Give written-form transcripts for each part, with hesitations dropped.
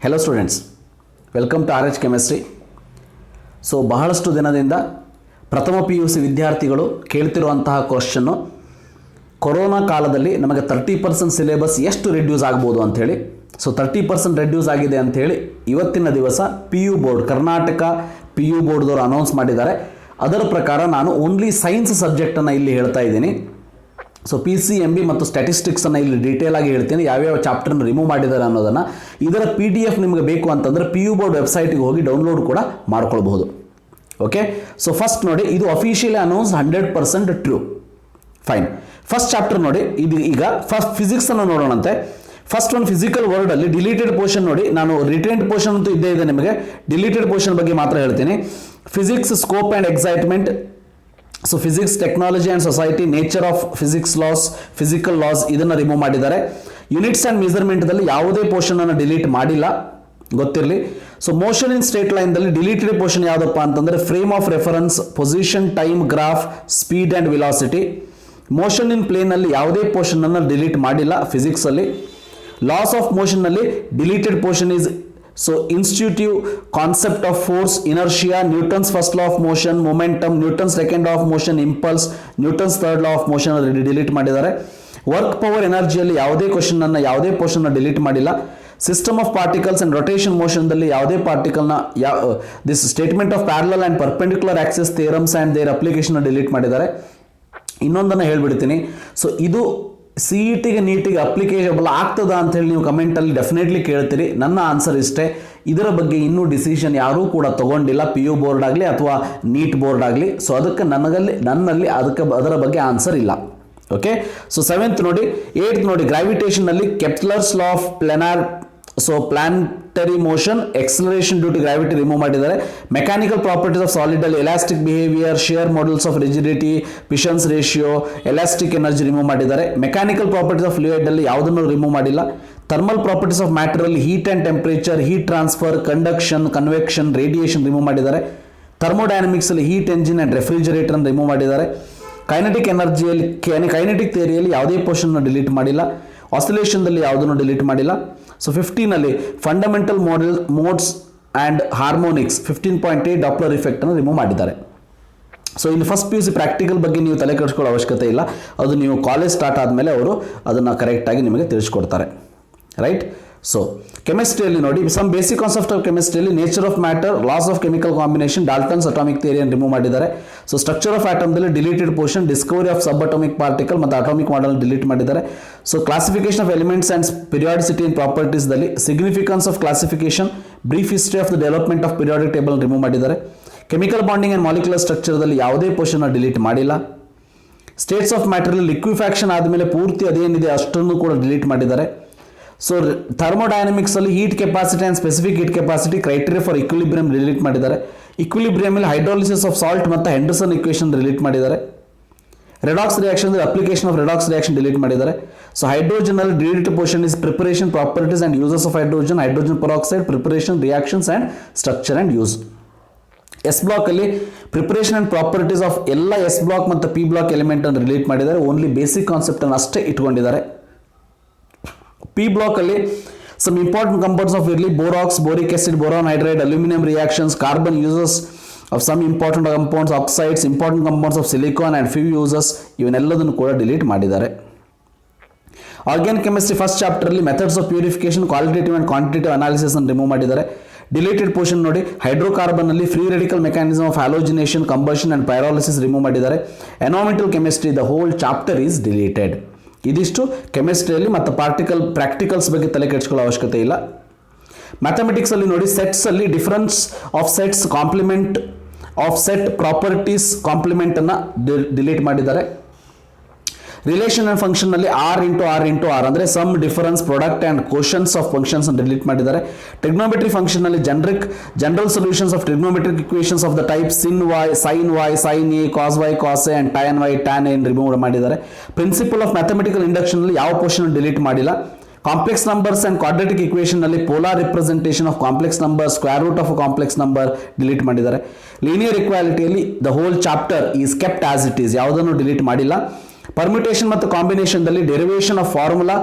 Hello students, welcome to RH chemistry. So ಬಹಳಷ್ಟು ದಿನದಿಂದ ಪ್ರಥಮ PUC ವಿದ್ಯಾರ್ಥಿಗಳು ಕೇಳ್ತಿರುವಂತಹ ಕ್ವಶನ್ನು, ಕೊರೋನಾ ಕಾಲದಲ್ಲಿ ನಮಗೆ 30% ಸಿಲೆಬಸ್ ಎಷ್ಟು ರಿಡ್ಯೂಸ್ ಆಗ್ಬೋದು ಅಂಥೇಳಿ. ಸೊ 30% ರಿಡ್ಯೂಸ್ ಆಗಿದೆ ಅಂಥೇಳಿ ಇವತ್ತಿನ ದಿವಸ PU ಬೋರ್ಡ್, ಕರ್ನಾಟಕ PU ಬೋರ್ಡ್ದವರು ಅನೌನ್ಸ್ ಮಾಡಿದ್ದಾರೆ. ಅದರ ಪ್ರಕಾರ ನಾನು ಓನ್ಲಿ ಸೈನ್ಸ್ ಸಬ್ಜೆಕ್ಟನ್ನು ಇಲ್ಲಿ ಹೇಳ್ತಾ ಇದ್ದೀನಿ. ಸೊ PCMB ಮತ್ತು ಸ್ಟ್ಯಾಟಿಸ್ಟಿಕ್ಸನ್ನು ಇಲ್ಲಿ ಡೀಟೇಲ್ ಆಗಿ ಹೇಳ್ತೀನಿ, ಯಾವ್ಯಾವ ಚಾಪ್ಟರ್ನ ರಿಮೂವ್ ಮಾಡಿದ್ದಾರೆ ಅನ್ನೋದನ್ನು. ಇದರ PDF ನಿಮಗೆ ಬೇಕು ಅಂತಂದರೆ PU ಬೋರ್ಡ್ ವೆಬ್ಸೈಟಿಗೆ ಹೋಗಿ ಡೌನ್ಲೋಡ್ ಕೂಡ ಮಾಡ್ಕೊಳ್ಬಹುದು. ಓಕೆ, ಸೊ ಫಸ್ಟ್ ನೋಡಿ, ಇದು officially announce 100% true. Fine. First chapter ನೋಡಿ, ಇದು ಈಗ ಫಸ್ಟ್ ಫಿಸಿಕ್ಸನ್ನು ನೋಡೋಣಂತೆ. ಫಸ್ಟ್ ಒಂದು ಫಿಸಿಕಲ್ ವರ್ಡಲ್ಲಿ ಡಿಲೀಟೆಡ್ ಪೋರ್ಷನ್ ನೋಡಿ. ನಾನು ರಿಟೇನ್ಡ್ ಪೋರ್ಷನ್ ಅಂತೂ ಇದ್ದೇ ಇದೆ, ನಿಮಗೆ ಡಿಲೀಟೆಡ್ ಪೋರ್ಷನ್ ಬಗ್ಗೆ ಮಾತ್ರ ಹೇಳ್ತೀನಿ. Physics scope and excitement. So physics, technology and society, nature of physics laws, physical laws ಇದನ್ನು ರಿಮೂವ್ ಮಾಡಿದ್ದಾರೆ. ಯೂನಿಟ್ಸ್ ಆ್ಯಂಡ್ ಮೆಜರ್ಮೆಂಟ್ದಲ್ಲಿ ಯಾವುದೇ ಪೋರ್ಷನನ್ನು ಡಿಲೀಟ್ ಮಾಡಿಲ್ಲ, ಗೊತ್ತಿರಲಿ. ಸೊ ಮೋಷನ್ ಇನ್ ಸ್ಟ್ರೇಟ್ ಲೈನ್ದಲ್ಲಿ ಡಿಲೀಟೆಡ್ ಪೋರ್ಷನ್ ಯಾವುದಪ್ಪ ಅಂತಂದರೆ frame of reference, position, time, graph, speed and velocity. Motion in ಪ್ಲೇನಲ್ಲಿ ಯಾವುದೇ ಪೋರ್ಷನನ್ನು ಡಿಲೀಟ್ ಮಾಡಿಲ್ಲ ಫಿಸಿಕ್ಸಲ್ಲಿ. ಲಾಸ್ ಆಫ್ ಮೋಷನ್ನಲ್ಲಿ deleted portion is so intuitive concept of force, inertia, Newton's first law of motion, momentum, Newton's second law of motion, impulse, Newton's third law of motion delete ಮಾಡಿದ್ದಾರೆ. Work power ಎನರ್ಜಿಯಲ್ಲಿ ಯಾವುದೇ ಕ್ವಶನನ್ನು, ಯಾವುದೇ ಪೋರ್ಷನ್ನ delete ಮಾಡಿಲ್ಲ. System of particles and rotation ಮೋಷನ್ದಲ್ಲಿ ಯಾವುದೇ ಪಾರ್ಟಿಕಲ್ನ this statement of parallel and perpendicular axis theorems and their application delete ಮಾಡಿದ್ದಾರೆ. ಇನ್ನೊಂದನ್ನು ಹೇಳ್ಬಿಡ್ತೀನಿ. ಸೊ ಇದು CETಗೆ ನೀಟಿಗೆ ಅಪ್ಲಿಕೇಶಬಲ್ ಆಗ್ತದ ಅಂತ ಹೇಳಿ ನೀವು ಕಮೆಂಟಲ್ಲಿ ಡೆಫಿನೆಟ್ಲಿ ಕೇಳ್ತೀರಿ. ನನ್ನ ಆನ್ಸರ್ ಇಷ್ಟೇ, ಇದರ ಬಗ್ಗೆ ಇನ್ನೂ ಡಿಸಿಷನ್ ಯಾರೂ ಕೂಡ ತಗೊಂಡಿಲ್ಲ, PU ಬೋರ್ಡ್ ಆಗಲಿ ಅಥವಾ ನೀಟ್ ಬೋರ್ಡ್ ಆಗಲಿ. ಸೊ ಅದಕ್ಕೆ ನನ್ನಲ್ಲಿ ಅದರ ಬಗ್ಗೆ ಆನ್ಸರ್ ಇಲ್ಲ. ಓಕೆ, ಸೊ 7th ನೋಡಿ. 8th ನೋಡಿ, ಗ್ರಾವಿಟೇಷನ್ನಲ್ಲಿ Kepler's law of planetary motion, acceleration due to gravity remove ಮಾಡಿದ್ದಾರೆ. ಮೆಕ್ಯಾನಿಕಲ್ ಪ್ರಾಪರ್ಟೀಸ್ ಆಫ್ ಸಾಲಿಡ್ ಅಲ್ಲಿ elastic behaviour, shear modulus of rigidity, Poisson's ratio, elastic energy remove ಮಾಡಿದ್ದಾರೆ. ಮೆಕ್ಯಾನಿಕಲ್ ಪ್ರಾಪರ್ಟೀಸ್ ಆಫ್ ಫ್ಲೂಯಿಡ್ ಅಲ್ಲಿ ಯಾವುದನ್ನು remove ಮಾಡಿಲ್ಲ. Thermal properties of matter ಅಲ್ಲಿ heat and temperature, heat transfer, conduction, convection, radiation remove ಮಾಡಿದ್ದಾರೆ. Thermodynamics ಅಲ್ಲಿ heat engine and refrigerator remove ಮಾಡಿದ್ದಾರೆ. Kinetic ಎನರ್ಜಿಯಲ್ಲಿ, kinetic ಥಿಯರಿಯಲ್ಲಿ ಯಾವುದೇ ಪೋರ್ಷನ್ ಡಿಲೀಟ್ ಮಾಡಿಲ್ಲ. ಆಸಿಲೇಷನ್ದಲ್ಲಿ ಯಾವುದನ್ನು ಡಿಲೀಟ್ ಮಾಡಿಲ್ಲ. ಸೊ 15ನಲ್ಲಿ fundamental modes and harmonics 15.8 Doppler ಇಫೆಕ್ಟನ್ನು ರಿಮೂವ್ ಮಾಡಿದ್ದಾರೆ. ಸೊ ಇಲ್ಲಿ ಫಸ್ಟ್ PUC ಪ್ರಾಕ್ಟಿಕಲ್ ಬಗ್ಗೆ ನೀವು ತಲೆ ಕೆಡಿಸ್ಕೊಳ್ಳೋ ಅವಶ್ಯಕತೆ ಇಲ್ಲ, ಅದು ನೀವು ಕಾಲೇಜ್ ಸ್ಟಾರ್ಟ್ ಆದಮೇಲೆ ಅವರು ಅದನ್ನು ಕರೆಕ್ಟಾಗಿ ನಿಮಗೆ ತಿಳಿಸ್ಕೊಡ್ತಾರೆ. ರೈಟ್. ಸೊ ಕೆಮಿಸ್ಟ್ರಿಯಲ್ಲಿ ನೋಡಿ, ಸಮ್ ಬೇಸಿಕ್ ಕಾನ್ಸೆಪ್ಟ್ ಆಫ್ ಕೆಮಿಸ್ಟ್ರಿಯಲ್ಲಿ nature of matter, laws of chemical combination, Dalton's atomic ಥಿಯರಿಯನ್ನು ರಿಮೂವ್ ಮಾಡಿದ್ದಾರೆ. ಸೊ ಸ್ಟ್ರಕ್ಚರ್ ಆಫ್ ಆಟಮ್ದಲ್ಲಿ deleted portion, discovery of sub atomic particle ಮತ್ತು ಅಟಾಮಿಕ್ ಮಾಡೆಲ್ ಡಿಲೀಟ್ ಮಾಡಿದ್ದಾರೆ. So classification of elements and periodicity in ಪ್ರಾಪರ್ಟೀಸ್ದಲ್ಲಿ significance of classification, brief history of the development of periodic table remove ಮಾಡಿದ್ದಾರೆ. Chemical bonding and molecular ಸ್ಟ್ರಕ್ಚರ್ದಲ್ಲಿ ಯಾವುದೇ portion delete ಮಾಡಿಲ್ಲ. States of ಮ್ಯಾಟರಲ್ಲಿ ಲಿಕ್ವಿಫ್ಯಾಕ್ಷನ್ ಆದಮೇಲೆ ಪೂರ್ತಿ ಅದೇನಿದೆ ಅಷ್ಟನ್ನು ಕೂಡ ಡಿಲೀಟ್ ಮಾಡಿದ್ದಾರೆ. ಸೊ ಥರ್ಮೋಡೈನಮಿಕ್ಸ್ ಅಲ್ಲಿ heat capacity and specific heat capacity, criteria for equilibrium delete ಮಾಡಿದ್ದಾರೆ. ಇಕ್ವಿಲಿಬ್ರಿಯಮಲ್ಲಿ ಹೈಡ್ರಾಲಿಸಿಸ್ ಆಫ್ ಸಾಲ್ಟ್ ಮತ್ತು ಹೆಂಡರ್ಸನ್ ಇಕ್ವೇಷನ್ ಡಿಲೀಟ್ ಮಾಡಿದ್ದಾರೆ. Redox reaction, application of redox reaction delete ಮಾಡಿದ್ದಾರೆ. ಸೊ ಹೈಡ್ರೋಜನ್ ಅಲ್ಲಿ deleted portion is preparation, properties and uses of hydrogen, hydrogen peroxide, preparation, reactions and structure and use. S block ಅಲ್ಲಿ preparation and properties of ಎಲ್ಲ S block ಮತ್ತು P block element ಅನ್ನು delete ಮಾಡಿದ್ದಾರೆ. Only basic concept ಅನ್ನು ಅಷ್ಟೇ ಇಟ್ಕೊಂಡಿದ್ದಾರೆ. P block ಅಲ್ಲಿ some important compounds of ಇರಲಿ, borax, boric acid, boron hydride, aluminium reactions, carbon uses of some important compounds, oxides, important compounds of silicon and few uses, ಇವನ್ನೆಲ್ಲದನ್ನು ಕೂಡ delete ಮಾಡಿದ್ದಾರೆ. Organic chemistry first ಚಾಪ್ಟರ್ಲಿ methods of purification, qualitative and quantitative analysis ಅನ್ನು remove ಮಾಡಿದ್ದಾರೆ. Deleted portion ನೋಡಿ, hydrocarbon ಅಲ್ಲಿ free radical mechanism of halogenation, combustion and pyrolysis remove ಮಾಡಿದ್ದಾರೆ. Environmental chemistry the whole chapter is deleted. ಇದಿಷ್ಟು ಕೆಮಿಸ್ಟ್ರಿಯಲ್ಲಿ ಮತ್ತು practicals ಬಗ್ಗೆ ತಲೆ ಕೆಡಿಸ್ಕೊಳ್ಳೋ ಅವಶ್ಯಕತೆ ಇಲ್ಲ. ಮ್ಯಾಥಮೆಟಿಕ್ಸ್ ಅಲ್ಲಿ ನೋಡಿ, ಸೆಟ್ಸ್ ಅಲ್ಲಿ difference of sets, complement of set, properties, complement ಅನ್ನು ಡಿಲೀಟ್ ಮಾಡಿದ್ದಾರೆ. ರಿಲೇಷನ್ ಅಂಡ್ ಫಂಕ್ಷನ್ ನಲ್ಲಿ R ಇಂಟು R ಅಂದರೆ sum, difference, product and quotients of functions ಅನ್ನು ಡಿಲೀಟ್ ಮಾಡಿದ್ದಾರೆ. ಟ್ರಿಗ್ನೋಮೆಟ್ರಿ ಫಂಕ್ಷನ್ ನಲ್ಲಿ general solutions of trigonometric equations of the type sin y, sin a, cos y, cos a and tan y, tan a remove ಮಾಡಿದ್ದಾರೆ. Principal of mathematical induction ನಲ್ಲಿ ಯಾವ portion delete ಮಾಡಿಲ್ಲ. Complex numbers and quadratic equation ನಲ್ಲಿ polar representation of complex number, square root of complex number delete ಮಾಡಿದ್ದಾರೆ. Linear ಇಕ್ವಾಲಿಟಿಯಲ್ಲಿ the whole chapter is kept as it is, ಯಾವುದನ್ನು delete ಮಾಡಿಲ್ಲ. Permutation ಮತ್ತು ಕಾಂಬಿನೇಷನ್ದಲ್ಲಿ derivation of formula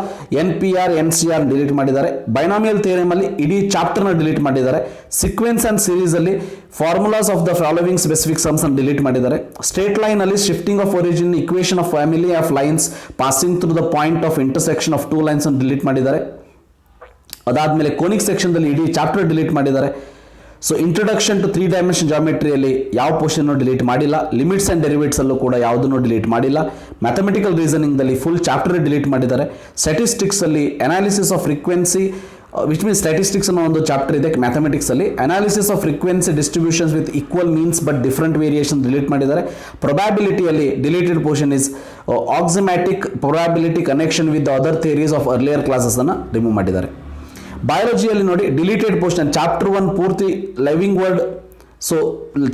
NPR NCR delete ಮಾಡಿದ್ದಾರೆ. Binomial theorem ಅಲ್ಲಿ ಇಡೀ ಚಾಪ್ಟರ್ನ ಡಿಲೀಟ್ ಮಾಡಿದ್ದಾರೆ. ಸೀಕ್ವೆನ್ಸ್ ಅಂಡ್ ಸೀರೀಸ್ ಅಲ್ಲಿ formulas of the following specific sums ಅನ್ನು ಡಿಲೀಟ್ ಮಾಡಿದ್ದಾರೆ. ಸ್ಟ್ರೇಟ್ ಲೈನ್ ಅಲ್ಲಿ shifting of origin, equation of family of lines passing through the point of intersection of two lines ಅನ್ನು delete ಮಾಡಿದ್ದಾರೆ. ಅದಾದ್ಮೇಲೆ conic ಸೆಕ್ಷನ್ದಲ್ಲಿ ಇಡೀ chapter delete ಮಾಡಿದ್ದಾರೆ. So introduction to 3 dimension ಜಾಮೆಟ್ರಿಯಲ್ಲಿ ಯಾವ portion delete ಮಾಡಿಲ್ಲ. ಲಿಮಿಟ್ಸ್ ಅಂಡ್ ಡೆರಿವೇಟ್ಸ್ ಅಲ್ಲೂ ಕೂಡ ಯಾವುದನ್ನು ಡಿಲೀಟ್ ಮಾಡಿಲ್ಲ. ಮ್ಯಾಥಮೆಟಿಕಲ್ ರೀಸನಿಂಗ್ದಲ್ಲಿ ಫುಲ್ ಚಾಪ್ಟರ್ ಡಿಲೀಟ್ ಮಾಡಿದ್ದಾರೆ. ಸ್ಟ್ಯಾಟಿಸ್ಟಿಕ್ಸ್ ಅಲ್ಲಿ analysis of frequency which means statistics ಅನ್ನೋ ಒಂದು ಚಾಪ್ಟರ್ ಇದೆ ಮ್ಯಾಥಮೆಟಿಕ್ಸ್ ಅಲ್ಲಿ. Analysis of frequency distributions with equal means but different variation delete ಮಾಡಿದ್ದಾರೆ. ಪ್ರೊಬ್ಯಾಬಿಲಿಟಿಯಲ್ಲಿ deleted portion is axiomatic probability connection with other theories of earlier classes ಅನ್ನು remove ಮಾಡಿದ್ದಾರೆ. ಬಯಾಲಜಿಯಲ್ಲಿ ನೋಡಿ ಡಿಲೀಟೆಡ್ ಪೋರ್ಷನ್ ಚಾಪ್ಟರ್ 1 ಪೂರ್ತಿ living world, so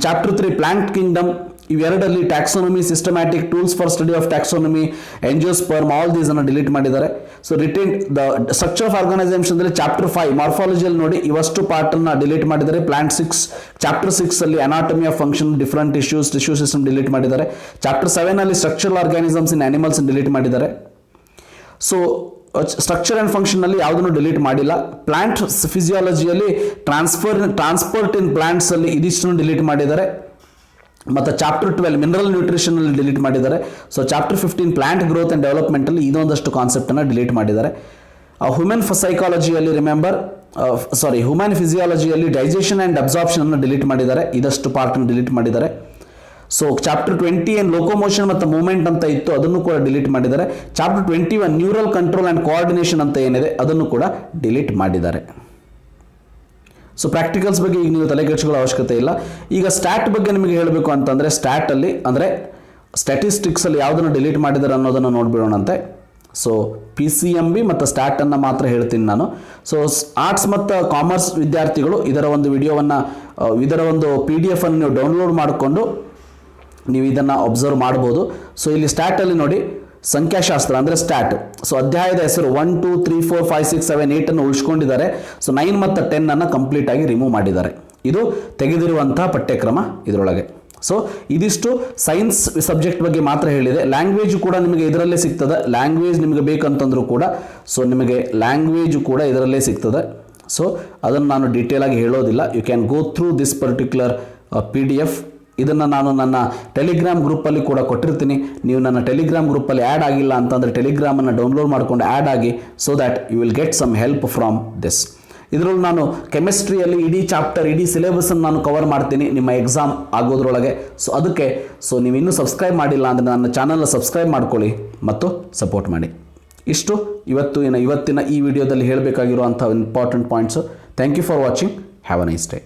chapter 3 plant kingdom, ಇವೆರಡಲ್ಲಿ taxonomy, systematic tools for study of taxonomy, angiosperm, all these ಅನ್ನು delete ಮಾಡಿದ್ದಾರೆ. So retain the structure of organisation chapter 5 ಮಾರ್ಫಾಲಜಿಯಲ್ಲಿ ನೋಡಿ ಇವಷ್ಟು ಪಾರ್ಟ್ ಅನ್ನ ಡಿಲೀಟ್ ಮಾಡಿದ್ದಾರೆ. ಪ್ಲಾಂಟ್ 6 ಚಾಪ್ಟರ್ 6 ಅಲ್ಲಿ anatomy of function, different tissues, tissue system delete ಮಾಡಿದ್ದಾರೆ. Chapter 7 ಅಲ್ಲಿ structural organisms in animals delete ಮಾಡಿದ್ದಾರೆ. ಸೊ ಸ್ಟ್ರಕ್ಚರ್ ಅಂಡ್ ಫಂಕ್ಷನ್ ಅಲ್ಲಿ ಯಾವುದನ್ನು ಡಿಲೀಟ್ ಮಾಡಿಲ್ಲ. ಪ್ಲಾಂಟ್ ಫಿಸಿಯಾಲಜಿಯಲ್ಲಿ ಟ್ರಾನ್ಸ್ಪೋರ್ಟ್ ಇನ್ ಪ್ಲಾಂಟ್ಸ್ ಅಲ್ಲಿ ಇದಿಷ್ಟನ್ನು ಡಿಲೀಟ್ ಮಾಡಿದ್ದಾರೆ. ಮತ್ತು ಚಾಪ್ಟರ್ 12 ಮಿನರಲ್ ನ್ಯೂಟ್ರಿಷನ್ ಅಲ್ಲಿ ಡಿಲೀಟ್ ಮಾಡಿದ್ದಾರೆ. So chapter 15 plant growth and development ಅಲ್ಲಿ ಇದೊಂದಷ್ಟು ಕಾನ್ಸೆಪ್ಟ್ ಅನ್ನು ಡಿಲೀಟ್ ಮಾಡಿದ್ದಾರೆ. ಹ್ಯೂಮನ್ ಸೈಕಾಲಜಿಯಲ್ಲಿ ಹ್ಯೂಮನ್ ಫಿಸಿಯಾಲಜಿಯಲ್ಲಿ ಡೈಜೆಷನ್ ಅಂಡ್ ಅಬ್ಸಾರ್ಪ್ಷನ್ ಅನ್ನು ಡಿಲೀಟ್ ಮಾಡಿದ್ದಾರೆ. ಇದಷ್ಟು ಪಾರ್ಟ್ ಅನ್ನು ಡಿಲೀಟ್ ಮಾಡಿದ್ದಾರೆ. ಸೊ ಚಾಪ್ಟರ್ 20 ಏನು ಲೋಕೋಮೋಷನ್ ಮತ್ತು ಮೂವ್ಮೆಂಟ್ ಅಂತ ಇತ್ತು ಅದನ್ನು ಕೂಡ ಡಿಲೀಟ್ ಮಾಡಿದ್ದಾರೆ. Chapter 21 neural control and coordination ಅಂತ ಏನಿದೆ ಅದನ್ನು ಕೂಡ ಡಿಲೀಟ್ ಮಾಡಿದ್ದಾರೆ. ಸೊ ಪ್ರಾಕ್ಟಿಕಲ್ಸ್ ಬಗ್ಗೆ ಈಗ ನೀವು ತಲೆಕೆಡಿಸಿಕೊಳ್ಳೋ ಅವಶ್ಯಕತೆ ಇಲ್ಲ. ಈಗ ಸ್ಟ್ಯಾಟ್ ಬಗ್ಗೆ ನಿಮಗೆ ಹೇಳಬೇಕು ಅಂತಂದರೆ ಸ್ಟ್ಯಾಟಲ್ಲಿ ಅಂದರೆ ಸ್ಟ್ಯಾಟಿಸ್ಟಿಕ್ಸಲ್ಲಿ ಯಾವುದನ್ನು ಡಿಲೀಟ್ ಮಾಡಿದ್ದಾರೆ ಅನ್ನೋದನ್ನು ನೋಡಿಬಿಡೋಣಂತೆ. ಸೊ PCMB ಮತ್ತು ಸ್ಟ್ಯಾಟನ್ನು ಮಾತ್ರ ಹೇಳ್ತೀನಿ ನಾನು. ಸೊ ಆರ್ಟ್ಸ್ ಮತ್ತು ಕಾಮರ್ಸ್ ವಿದ್ಯಾರ್ಥಿಗಳು ಇದರ ಒಂದು ವಿಡಿಯೋವನ್ನು ಇದರ ಒಂದು PDF ಅನ್ನು ನೀವು ಡೌನ್ಲೋಡ್ ಮಾಡಿಕೊಂಡು ನೀವು ಇದನ್ನು ಅಬ್ಸರ್ವ್ ಮಾಡ್ಬೋದು. ಸೊ ಇಲ್ಲಿ ಸ್ಟ್ಯಾಟಲ್ಲಿ ನೋಡಿ ಸಂಖ್ಯಾಶಾಸ್ತ್ರ ಅಂದರೆ ಸ್ಟ್ಯಾಟ್. ಸೊ ಅಧ್ಯಾಯದ ಹೆಸರು 1 2 3 4 5 6 7 8 ಅನ್ನು ಉಳಿಸ್ಕೊಂಡಿದ್ದಾರೆ. ಸೊ 9 ಮತ್ತು 10 ಅನ್ನು ಕಂಪ್ಲೀಟ್ ಆಗಿ ರಿಮೂವ್ ಮಾಡಿದ್ದಾರೆ. ಇದು ತೆಗೆದಿರುವಂತಹ ಪಠ್ಯಕ್ರಮ ಇದರೊಳಗೆ. ಸೊ ಇದಿಷ್ಟು ಸೈನ್ಸ್ ಸಬ್ಜೆಕ್ಟ್ ಬಗ್ಗೆ ಮಾತ್ರ ಹೇಳಿದೆ. ಲ್ಯಾಂಗ್ವೇಜ್ ಕೂಡ ನಿಮಗೆ ಇದರಲ್ಲೇ ಸಿಗ್ತದೆ. ಲ್ಯಾಂಗ್ವೇಜ್ ನಿಮಗೆ ಬೇಕಂತಂದ್ರೂ ಕೂಡ ಸೊ ನಿಮಗೆ ಲ್ಯಾಂಗ್ವೇಜ್ ಕೂಡ ಇದರಲ್ಲೇ ಸಿಗ್ತದೆ. ಸೊ ಅದನ್ನು ನಾನು ಡೀಟೇಲ್ ಆಗಿ ಹೇಳೋದಿಲ್ಲ. You can go through this particular PDF. ಇದನ್ನು ನಾನು ನನ್ನ ಟೆಲಿಗ್ರಾಮ್ ಗ್ರೂಪಲ್ಲಿ ಕೂಡ ಕೊಟ್ಟಿರ್ತೀನಿ. ನೀವು ನನ್ನ ಟೆಲಿಗ್ರಾಮ್ ಗ್ರೂಪಲ್ಲಿ ಆ್ಯಡ್ ಆಗಿಲ್ಲ ಅಂತಂದರೆ ಟೆಲಿಗ್ರಾಮನ್ನು ಡೌನ್ಲೋಡ್ ಮಾಡ್ಕೊಂಡು ಆ್ಯಡ್ ಆಗಿ, so that you will get some help from this. ಇದರಲ್ಲಿ ನಾನು ಕೆಮಿಸ್ಟ್ರಿಯಲ್ಲಿ ಇಡೀ ಚಾಪ್ಟರ್ ಇಡೀ ಸಿಲೆಬಸನ್ನು ನಾನು ಕವರ್ ಮಾಡ್ತೀನಿ ನಿಮ್ಮ ಎಕ್ಸಾಮ್ ಆಗೋದ್ರೊಳಗೆ. ಸೊ ಅದಕ್ಕೆ ನೀವು ಇನ್ನೂ ಸಬ್ಸ್ಕ್ರೈಬ್ ಮಾಡಿಲ್ಲ ಅಂದರೆ ನನ್ನ ಚಾನಲ್ನ ಸಬ್ಸ್ಕ್ರೈಬ್ ಮಾಡ್ಕೊಳ್ಳಿ ಮತ್ತು ಸಪೋರ್ಟ್ ಮಾಡಿ. ಇಷ್ಟು ಇವತ್ತಿನ ಈ ವಿಡಿಯೋದಲ್ಲಿ ಹೇಳಬೇಕಾಗಿರುವಂಥ important points. Thank you for watching. Have a nice day.